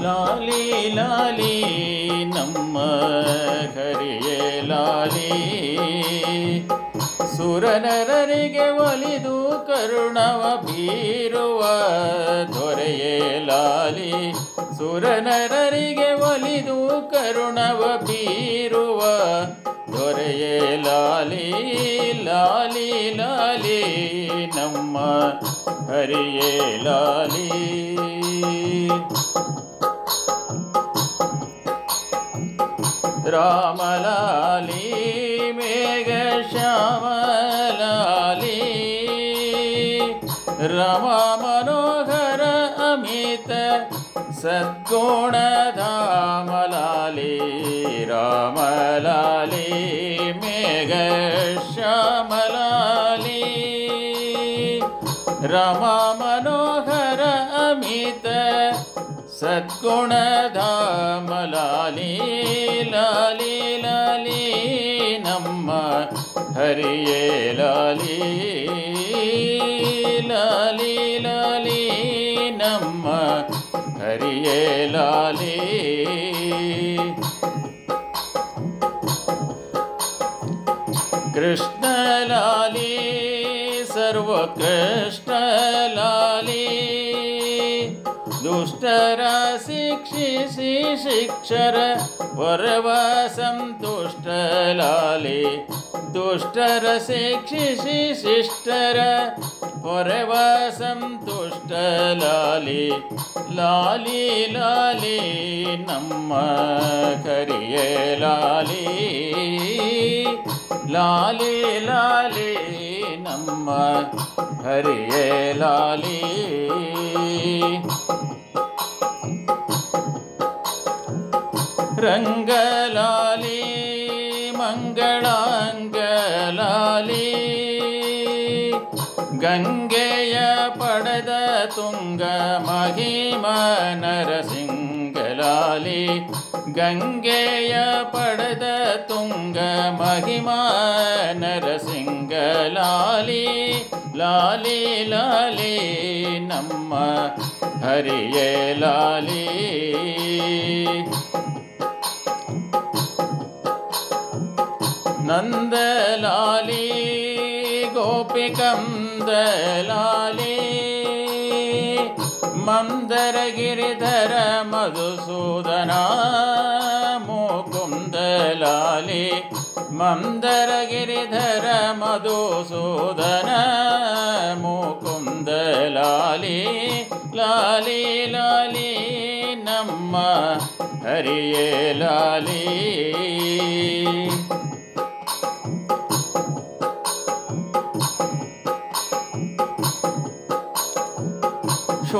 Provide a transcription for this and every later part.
ಲಾಲಿ ಲಾಲಿ ನಮ್ಮ ಹರಿಯೇ ಲಾಲಿ ಸುರನರರಿಗೆ ಒಲಿದು ಕರುಣವ ಬೀರುವ ದೊರೆಯೇ ಲಾಲಿ ಸುರನರರಿಗೆ ಒಲಿದು ಕರುಣವ ಬೀರುವ ದೊರೆಯೇ ಲಾಲಿ ಲಾಲಿ ಲಾಲಿ ನಮ್ಮ ಹರಿಯೇ ಲಾಲಿ ರಾಮಲಾಲಿ ಮೇಘ ಶ್ಯಾಮಲಾಲಿ ರಮ ಮನೋಹರ ಅಮಿತ ಸದ್ಗುಣಧಾಮಲಾಲಿ ರಾಮಲಾಲಿ ಮೇಘ ಶ್ಯಾಮಲಾಲಿ ರಮ ಮನೋಹರ ಅಮಿತ ಸದ್ಗುಣಧಾಮಲಾಲಿ ಲಾಲಿ ಲಾಲಿ ನಮ್ಮ ಹರಿಯೇ ಲಾಲಿ ಲಾಲಿ ಲಾಲಿ ನಮ್ಮ ಹರಿಯೇ ಲಾಲಿ ಕೃಷ್ಣ ಲಾಲಿ ಸರ್ವಕೃಷ್ಣ ಲಾಲಿ ದುಷ್ಟರ ಶಿಕ್ಷಿಸಿ ಶಿಕ್ಷರ ವರವ ಸಂತುಷ್ಟ ಲಾಲಿ ದುಷ್ಟರ ಶಿಕ್ಷಿಸಿ ಶಿಷ್ಟರ ವರವ ಸಂತುಷ್ಟ ಲಾಲಿ ಲಾಲಿ ಲಾಲಿ ನಮ್ಮ ಹರಿಯೇ ಲಾಲಿ ಲಾಲಿ ಲಾಲಿ ನಮ್ಮ ಹರಿಯೇ ಲಾಲಿ ರಂಗಲಾಲಿ ಮಂಗಳಾಂಗಲಾಲಿ ಗಂಗೆಯ ಪಡೆದ ತುಂಗ ಮಹಿಮ ನರಸಿಂಗಲಾಲಿ ಗಂಗೆಯ ಪಡೆದ ತುಂಗ ಮಹಿಮಾ ನರಸಿಂಗಲಾಲಿ ಲಾಲಿ ಲಾಲಿ ನಮ್ಮ ಹರಿಯೇ ಲಾಲಿ ನಂದಲಾಲಿ ಗೋಪಿಕಂದಲಾಲಿ ಮಂದರ ಗಿರಿಧರ ಮಧುಸೂದನ ಮುಕುಂದಲಾಲಿ ಮಂದರ ಗಿರಿಧರ ಮಧುಸೂದನ ಮುಕುಂದಲಾಲಿ ಲಾಲಿ ಲಾಲಿ ನಮ್ಮ ಹರಿಯೇ ಲಾಲಿ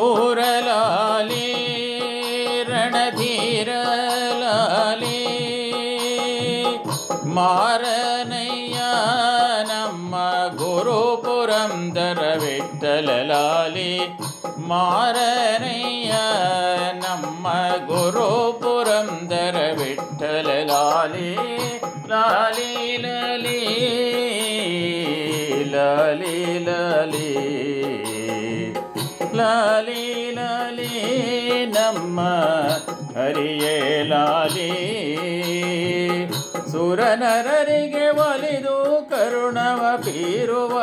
ಶೂರಲಾಲಿ ರಣಧೀರ ಲಾಲಿ ಮಾರನಯ್ಯ ನಮ್ಮ ಗುರು ಪುರಂದರ ವಿಠ್ಠಲ ಲಾಲಿ ಮಾರನಯ್ಯ ನಮ್ಮ ಗುರು ಪುರಂದರ ವಿಠ್ಠಲ ಲಾಲಿ ಲಾಲಿ ಲಾಲಿ ಲಾಲಿ ಲಾಲಿ ಲಾಲಿ ಲಾಲಿ ನಮ್ಮ ಹರಿಯೇ ಲಾಲಿ ಸುರನರರಿಗೆ ಒಲಿದು ಕರುಣವ ಬೀರುವ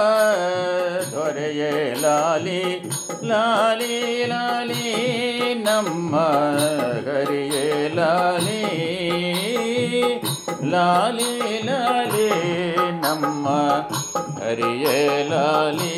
ದೊರೆಯೇ ಲಾಲಿ ಲಾಲಿ ಲಾಲಿ ನಮ್ಮ ಹರಿಯೇ ಲಾಲಿ ಲಾಲಿ ಲಾಲಿ ನಮ್ಮ ಹರಿಯೇ ಲಾಲಿ